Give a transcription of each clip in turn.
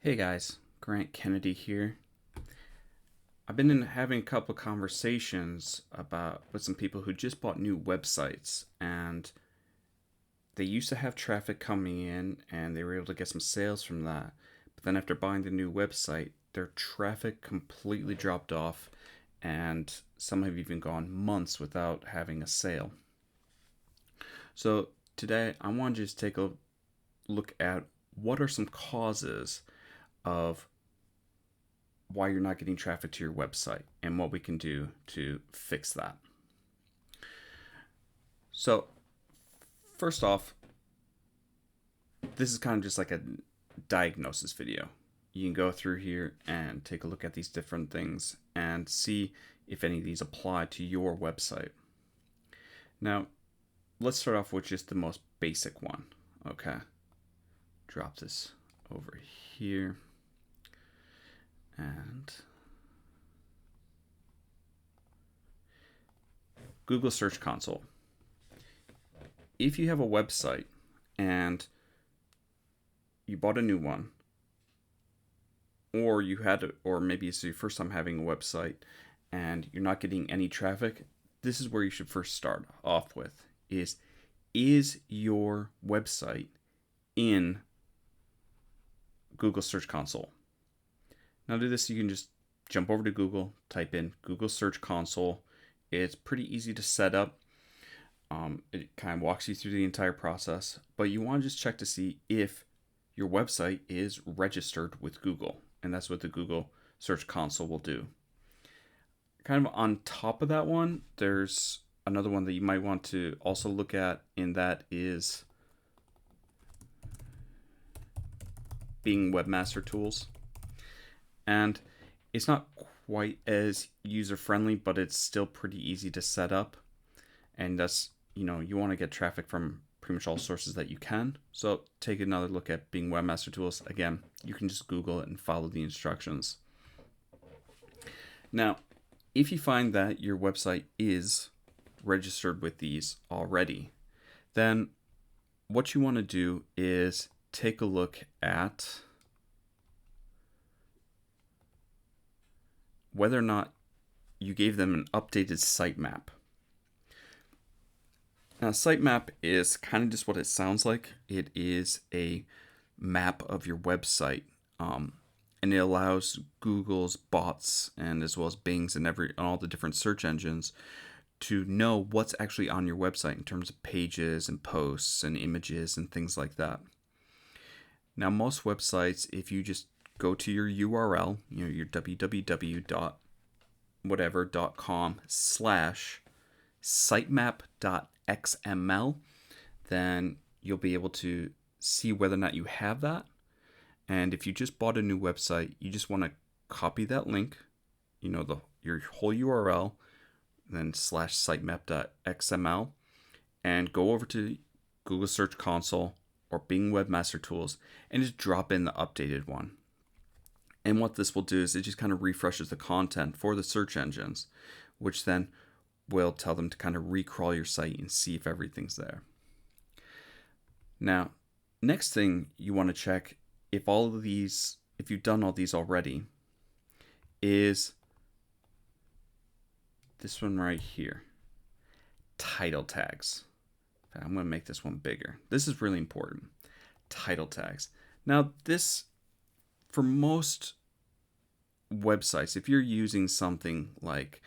Hey guys, Grant Kennedy here. I've been having a couple of conversations with some people who just bought new websites, and they used to have traffic coming in and they were able to get some sales from that. But then after buying the new website, their traffic completely dropped off, and some have even gone months without having a sale. So today I want to just take a look at what are some causes of why you're not getting traffic to your website and what we can do to fix that. So, first off, this is kind of just like a diagnosis video. You can go through here and take a look at these different things and see if any of these apply to your website. Now, let's start off with just the most basic one. Okay, drop this over here and Google Search Console. If you have a website and you bought a new one, or or maybe it's your first time having a website and you're not getting any traffic, this is where you should first start off with is your website in Google Search Console? Now to do this, you can just jump over to Google, type in Google Search Console. It's pretty easy to set up. It kind of walks you through the entire process, but you want to just check to see if your website is registered with Google, and that's what the Google Search Console will do. Kind of on top of that one, there's another one that you might want to also look at, and that is Bing Webmaster Tools. And it's not quite as user friendly, but it's still pretty easy to set up. And that's, you want to get traffic from pretty much all sources that you can. So take another look at Bing Webmaster Tools. Again, you can just Google it and follow the instructions. Now, if you find that your website is registered with these already, then what you want to do is take a look at whether or not you gave them an updated sitemap. Now, sitemap is kind of just what it sounds like. It is a map of your website, and it allows Google's bots and as well as Bing's and all the different search engines to know what's actually on your website in terms of pages and posts and images and things like that. Now, most websites, if you just go to your URL, your www.com/sitemap.xml, then you'll be able to see whether or not you have that. And if you just bought a new website, you just want to copy that link, your whole URL, then /sitemap.xml, and go over to Google Search Console or Bing Webmaster Tools and just drop in the updated one. And what this will do is it just kind of refreshes the content for the search engines, which then will tell them to kind of recrawl your site and see if everything's there. Now, next thing you want to check if you've done all these already, is this one right here, title tags. I'm going to make this one bigger. This is really important. Title tags. Now, this, for most websites, if you're using something like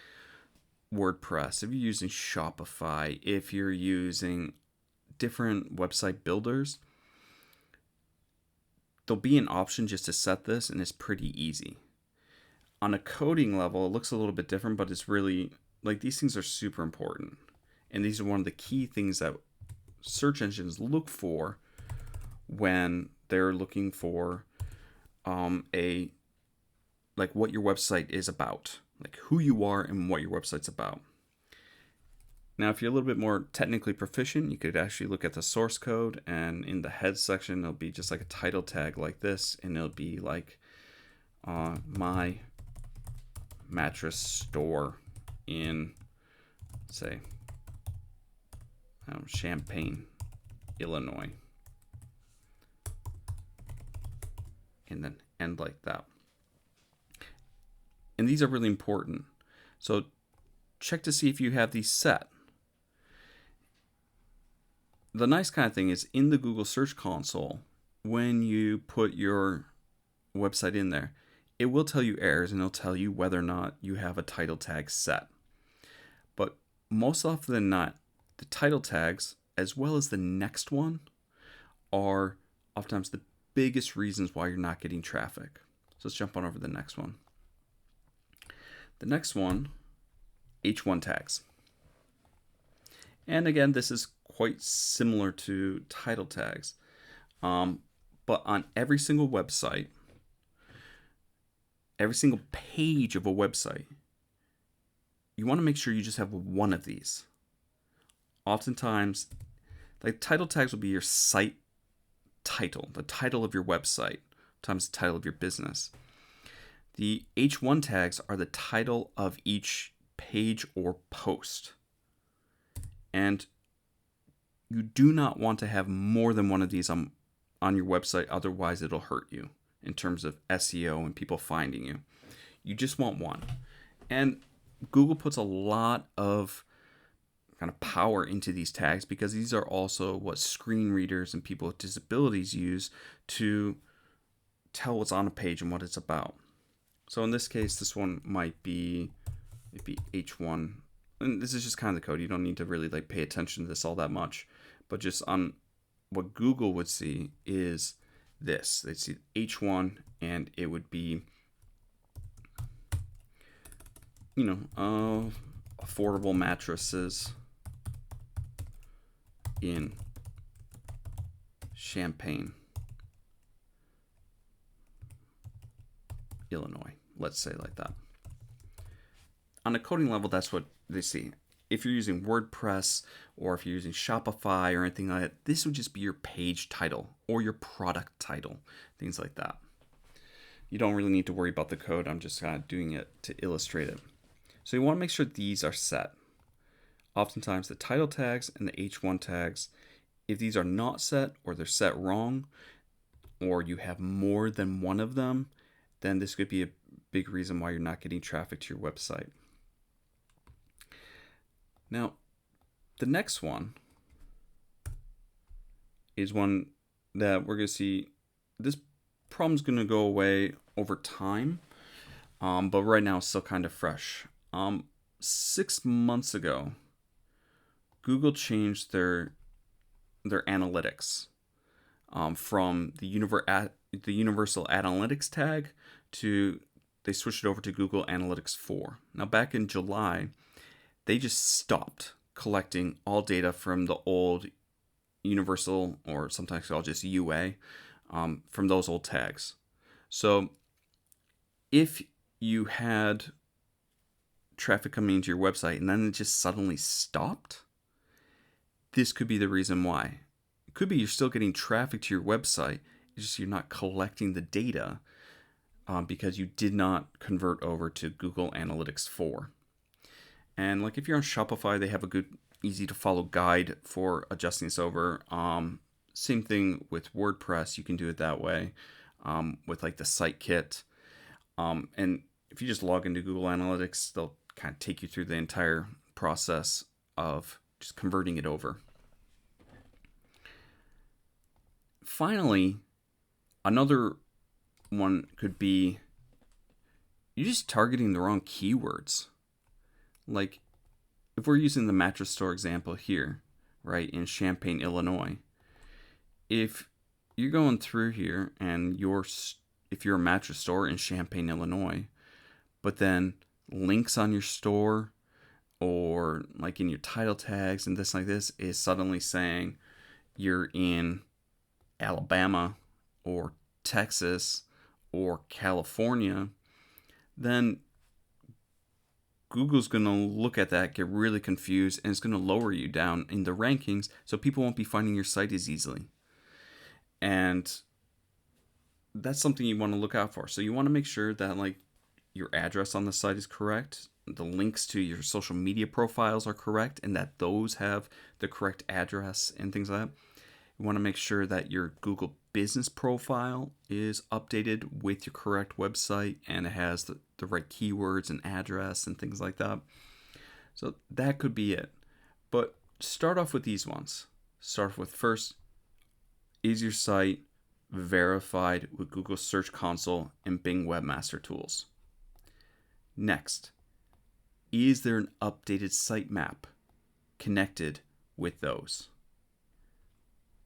WordPress, if you're using Shopify, if you're using different website builders, there'll be an option just to set this, and it's pretty easy. On a coding level, it looks a little bit different, but it's really, these things are super important. And these are one of the key things that search engines look for when they're looking for what your website is about, like who you are and what your website's about. Now, if you're a little bit more technically proficient, you could actually look at the source code, and in the head section, it'll be just like a title tag like this, and it'll be like my mattress store in, say, Champaign, Illinois. and then end like that. And these are really important. So check to see if you have these set. The nice kind of thing is in the Google Search Console, when you put your website in there, it will tell you errors and it'll tell you whether or not you have a title tag set. But most often than not, the title tags, as well as the next one, are oftentimes the biggest reasons why you're not getting traffic. So let's jump on over to the next one. The next one, H1 tags. And again, this is quite similar to title tags. But on every single website, every single page of a website, you want to make sure you just have one of these. Oftentimes, like title tags will be your site title, the title of your website, sometimes the title of your business. The H1 tags are the title of each page or post. And you do not want to have more than one of these on your website, otherwise it'll hurt you in terms of SEO and people finding you. You just want one. And Google puts a lot of kind of power into these tags because these are also what screen readers and people with disabilities use to tell what's on a page and what it's about. So in this case, this one might be maybe H1. And this is just kind of the code. You don't need to really like pay attention to this all that much. But just on what Google would see is this. They'd see H1 and it would be, affordable mattresses in Champaign, Illinois. Let's say like that. On a coding level, that's what they see. If you're using WordPress or if you're using Shopify or anything like that, this would just be your page title or your product title, things like that. You don't really need to worry about the code. I'm just kind of doing it to illustrate it. So you want to make sure these are set. Oftentimes the title tags and the H1 tags, if these are not set or they're set wrong, or you have more than one of them, then this could be a big reason why you're not getting traffic to your website. Now, the next one is one that we're going to see. This problem's going to go away over time, but right now it's still kind of fresh. 6 months ago, Google changed their analytics from the Universal Analytics tag to they switched it over to Google Analytics 4. Now, back in July, they just stopped collecting all data from the old Universal, or sometimes called just UA, from those old tags. So if you had traffic coming into your website and then it just suddenly stopped, this could be the reason why. It could be you're still getting traffic to your website, it's just you're not collecting the data because you did not convert over to Google Analytics 4. And like if you're on Shopify, they have a good, easy to follow guide for adjusting this over. Same thing with WordPress, you can do it that way with like the site kit. And if you just log into Google Analytics, they'll kind of take you through the entire process of just converting it over. Finally, another one could be you're just targeting the wrong keywords. Like if we're using the mattress store example here, right, in Champaign, Illinois, if you're going through here and if you're a mattress store in Champaign, Illinois, but then links on your store or like in your title tags and this like this is suddenly saying you're in Alabama or Texas or California, then Google's going to look at that, get really confused, and it's going to lower you down in the rankings so people won't be finding your site as easily. And that's something you want to look out for. So you want to make sure that like your address on the site is correct, the links to your social media profiles are correct, and that those have the correct address and things like that. You want to make sure that your Google business profile is updated with your correct website and it has the right keywords and address and things like that. So that could be it. But start off with these ones. Start with first, is your site verified with Google Search Console and Bing Webmaster Tools? Next, is there an updated sitemap connected with those?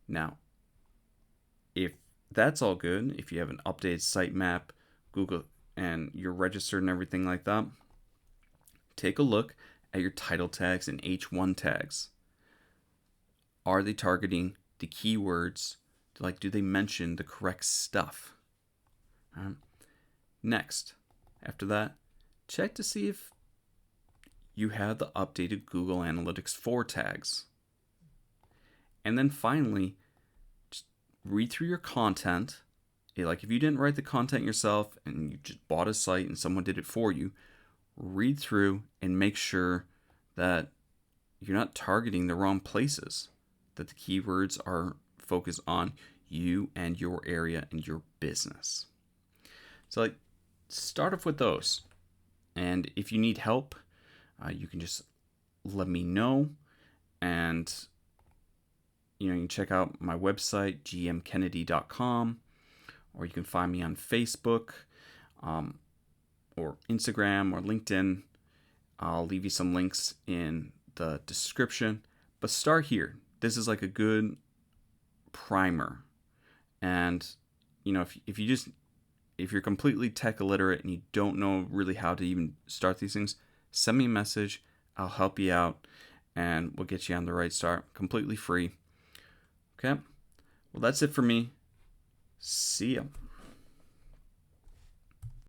Now, if that's all good, if you have an updated sitemap, Google, and you're registered and everything like that, take a look at your title tags and H1 tags. Are they targeting the keywords? Like, do they mention the correct stuff? Next, after that, check to see if you have the updated Google Analytics 4 tags. And then finally, just read through your content. Like if you didn't write the content yourself and you just bought a site and someone did it for you, read through and make sure that you're not targeting the wrong places, that the keywords are focused on you and your area and your business. So like, start off with those. And if you need help, you can just let me know. And you can check out my website, gmkennedy.com, or you can find me on Facebook, or Instagram or LinkedIn. I'll leave you some links in the description. But start here. This is like a good primer. And if you're completely tech illiterate and you don't know really how to even start these things, send me a message. I'll help you out and we'll get you on the right start, completely free. Okay? Well, that's it for me. See ya.